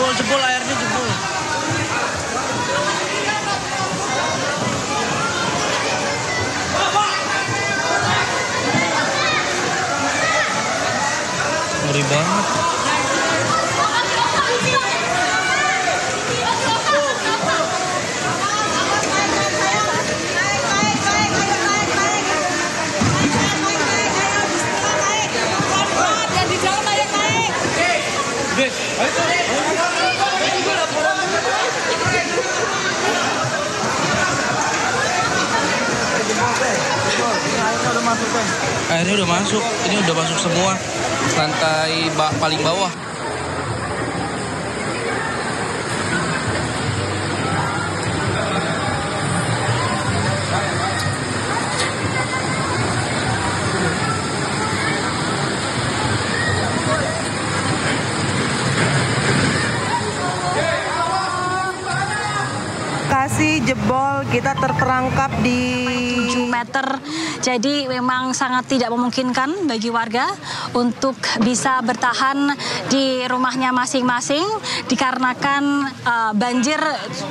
Jebol airnya jebol. Ngeri banget. Airnya udah masuk, ini udah masuk semua lantai paling bawah. Lokasi jebol, kita terperangkap di 7 meter. Jadi memang sangat tidak memungkinkan bagi warga untuk bisa bertahan di rumahnya masing-masing dikarenakan banjir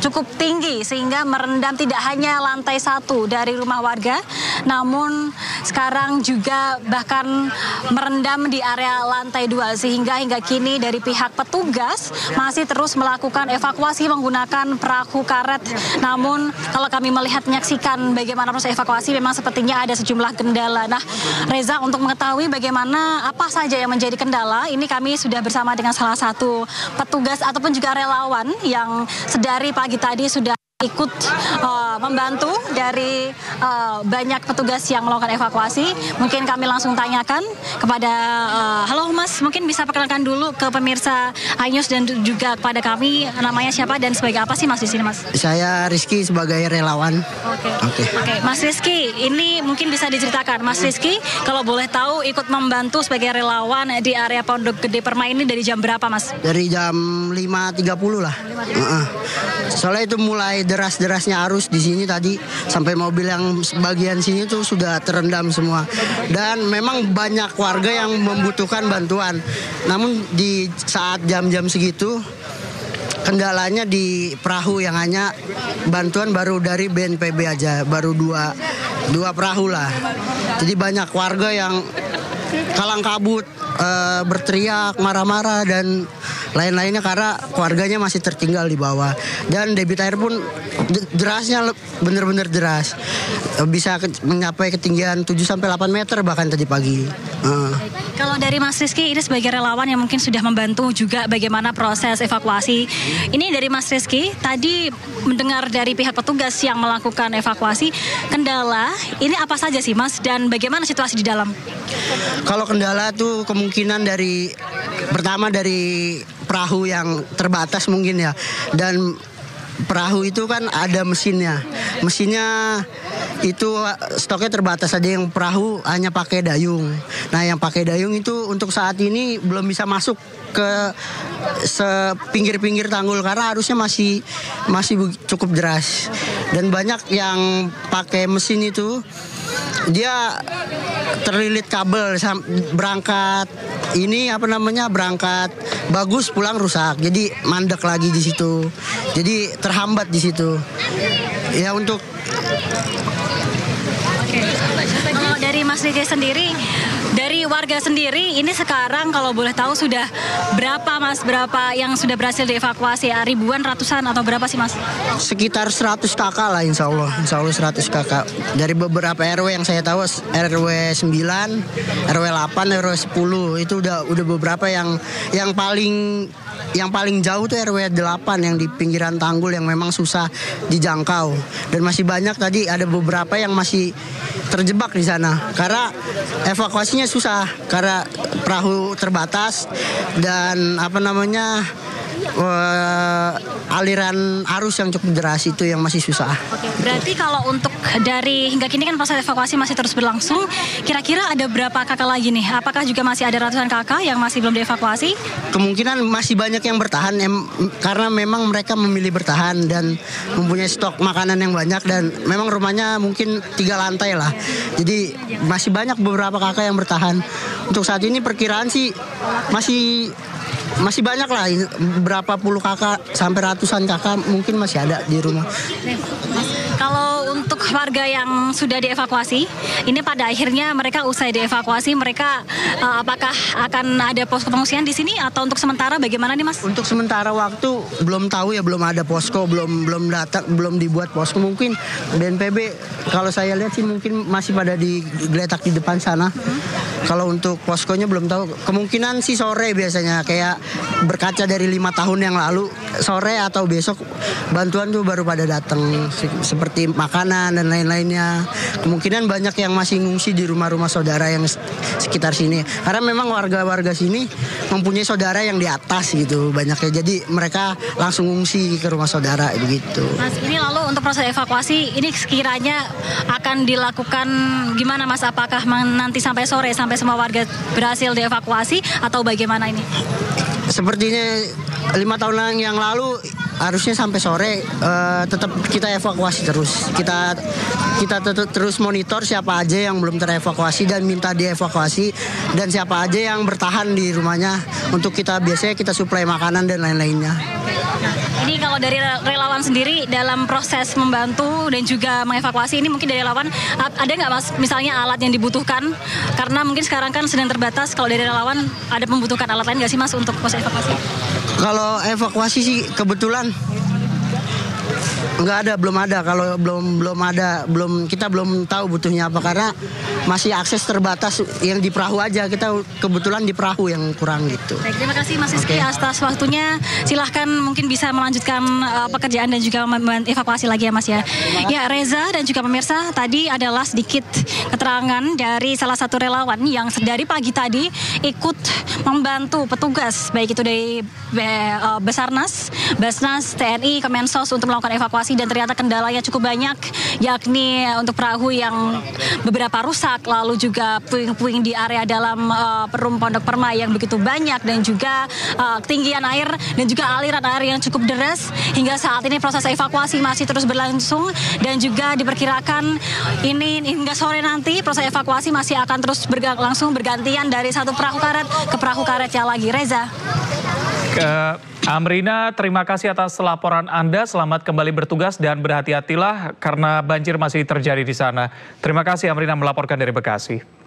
cukup tinggi sehingga merendam tidak hanya lantai 1 dari rumah warga, namun sekarang juga bahkan merendam di area lantai 2 sehingga hingga kini dari pihak petugas masih terus melakukan evakuasi menggunakan perahu karet. Namun kalau kami melihat menyaksikan bagaimana proses evakuasi memang sepertinya ada sejumlah kendala. Nah, Reza, untuk mengetahui bagaimana apa saja yang menjadi kendala, ini kami sudah bersama dengan salah satu petugas ataupun juga relawan yang sedari pagi tadi sudah ikut membantu dari banyak petugas yang melakukan evakuasi. Mungkin kami langsung tanyakan kepada halo Mas, mungkin bisa perkenalkan dulu ke pemirsa iNews dan juga kepada kami, namanya siapa dan sebagai apa sih Mas di sini, Mas? Saya Rizky sebagai relawan. Oke. Mas Rizky, ini mungkin bisa diceritakan, Mas Rizky kalau boleh tahu ikut membantu sebagai relawan di area Pondok Gede Permai ini dari jam berapa, Mas? Dari jam 5.30 lah. Soalnya itu mulai deras-derasnya arus di sini tadi sampai mobil yang bagian sini tuh sudah terendam semua. Dan memang banyak warga yang membutuhkan bantuan. Namun di saat jam-jam segitu kendalanya di perahu yang hanya bantuan baru dari BNPB aja, baru dua perahu lah. Jadi banyak warga yang kalang kabut, berteriak, marah-marah dan lain-lainnya karena keluarganya masih tertinggal di bawah. Dan debit air pun derasnya benar-benar deras. Bisa mencapai ketinggian 7-8 meter bahkan tadi pagi. Kalau dari Mas Rizky ini sebagai relawan yang mungkin sudah membantu juga bagaimana proses evakuasi. Ini dari Mas Rizky, tadi mendengar dari pihak petugas yang melakukan evakuasi, kendala ini apa saja sih Mas dan bagaimana situasi di dalam? Kalau kendala tuh kemungkinan pertama dari perahu yang terbatas mungkin ya. Dan perahu itu kan ada mesinnya. Mesinnya itu stoknya terbatas, ada yang perahu hanya pakai dayung. Nah, yang pakai dayung itu untuk saat ini belum bisa masuk ke sepinggir-pinggir tanggul karena arusnya masih cukup deras. Dan banyak yang pakai mesin itu dia terlilit kabel berangkat berangkat bagus pulang rusak. Jadi mandek lagi di situ. Jadi terhambat di situ. Ya untuk Kalau dari Mas Rizky sendiri, dari warga sendiri, ini sekarang kalau boleh tahu sudah berapa Mas, berapa yang sudah berhasil dievakuasi? Ribuan, ratusan atau berapa sih Mas? sekitar 100 kakak lah insya Allah 100 kakak. Dari beberapa RW yang saya tahu, RW 9, RW 8, RW 10 itu udah beberapa yang paling jauh tuh RW 8 yang di pinggiran tanggul yang memang susah dijangkau. Dan masih banyak tadi ada beberapa yang masih terjebak di sana karena evakuasinya susah karena perahu terbatas dan aliran arus yang cukup deras itu yang masih susah. Berarti kalau untuk dari hingga kini kan proses evakuasi masih terus berlangsung. Kira-kira ada berapa kakak lagi nih? Apakah juga masih ada ratusan kakak yang masih belum dievakuasi? Kemungkinan masih banyak yang bertahan karena memang mereka memilih bertahan dan mempunyai stok makanan yang banyak dan memang rumahnya mungkin 3 lantai lah. Jadi masih banyak beberapa kakak yang bertahan. Untuk saat ini perkiraan sih masih masih banyak lah, berapa puluh kakak sampai ratusan kakak mungkin masih ada di rumah. Kalau untuk warga yang sudah dievakuasi, ini pada akhirnya mereka usai dievakuasi, mereka apakah akan ada posko pengungsian di sini atau untuk sementara bagaimana nih Mas? Untuk sementara waktu belum tahu ya, belum ada posko, belum datang, belum dibuat posko. Mungkin BNPB kalau saya lihat sih mungkin masih pada digeletak di depan sana. Kalau untuk poskonya belum tahu. Kemungkinan sih sore biasanya, kayak berkaca dari 5 tahun yang lalu, sore atau besok bantuan tuh baru pada datang, seperti makanan dan lain-lainnya. Kemungkinan banyak yang masih ngungsi di rumah-rumah saudara yang sekitar sini. Karena memang warga-warga sini mempunyai saudara yang di atas gitu banyaknya. Jadi mereka langsung ngungsi ke rumah saudara begitu. Mas, ini lalu untuk proses evakuasi ini sekiranya akan dilakukan gimana Mas? Apakah nanti sampai sore sampai semua warga berhasil dievakuasi atau bagaimana ini? Sepertinya 5 tahun yang lalu harusnya sampai sore, tetap kita evakuasi terus. Kita tetap terus monitor siapa aja yang belum terevakuasi dan minta dievakuasi, dan siapa aja yang bertahan di rumahnya untuk biasanya kita suplai makanan dan lain-lainnya. Ini kalau dari relawan sendiri dalam proses membantu dan juga mengevakuasi ini, mungkin dari relawan ada nggak Mas misalnya alat yang dibutuhkan? Karena mungkin sekarang kan sedang terbatas, kalau dari relawan ada membutuhkan alat lain nggak sih Mas untuk proses evakuasi? Kalau evakuasi sih kebetulan nggak ada, belum ada. Kalau kita belum tahu butuhnya apa, karena masih akses terbatas yang di perahu aja. Kita kebetulan di perahu yang kurang gitu. Baik, terima kasih Mas Rizky atas waktunya. Silahkan mungkin bisa melanjutkan pekerjaan dan juga evakuasi lagi ya Mas ya. Ya Reza dan juga pemirsa, tadi adalah sedikit keterangan dari salah satu relawan yang dari pagi tadi ikut membantu petugas baik itu dari Basarnas, TNI, Kemensos untuk melakukan evakuasi, dan ternyata kendalanya cukup banyak, yakni untuk perahu yang beberapa rusak, lalu juga puing-puing di area dalam perum Pondok Permai yang begitu banyak, dan juga ketinggian air dan juga aliran air yang cukup deras. Hingga saat ini proses evakuasi masih terus berlangsung, dan juga diperkirakan ini hingga sore nanti proses evakuasi masih akan terus langsung bergantian dari satu perahu karet ke perahu karet yang lagi. Reza. Amrina, terima kasih atas laporan Anda. Selamat kembali bertugas dan berhati-hatilah karena banjir masih terjadi di sana. Terima kasih Amrina melaporkan dari Bekasi.